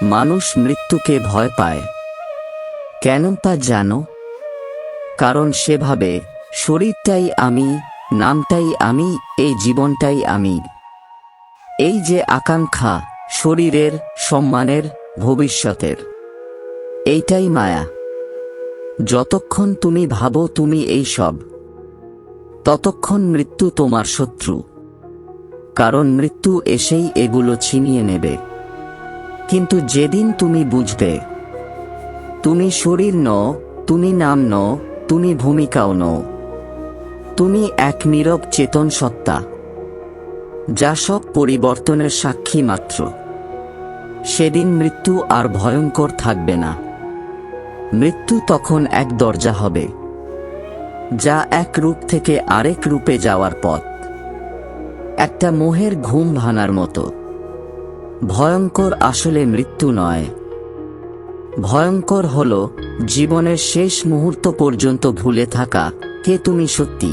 মানুষ মৃত্যুকে ভয় পায় কেন তা জানো? কারণ সে ভাবে শরীরটাই আমি, নামটাই আমি, এই জীবনটাই আমি। এই যে আকাঙ্ক্ষা, শরীরের, সম্মানের, ভবিষ্যতের, এইটাই মায়া। যতক্ষণ তুমি ভাবো তুমি এই সব, ততক্ষণ মৃত্যু তোমার শত্রু। কারণ মৃত্যু এসেই এগুলো ছিনিয়ে নেবে। কিন্তু যেদিন তুমি বুঝবে তুমি শরীর নও, তুমি নাম নও, তুমি ভূমিকাও নও, তুমি এক নীরব চেতন সত্তা, যা সব পরিবর্তনের সাক্ষী মাত্র, সেদিন মৃত্যু আর ভয়ঙ্কর থাকবে না। মৃত্যু তখন এক দরজা হবে, যা এক রূপ থেকে আরেক রূপে যাওয়ার পথ, একটা মোহের ঘুম ভাঙার মতো। ভয়ঙ্কর আসলে মৃত্যু নয়, ভয়ঙ্কর হলো জীবনের শেষ মুহূর্ত পর্যন্ত ভুলে থাকা কে তুমি সত্যি।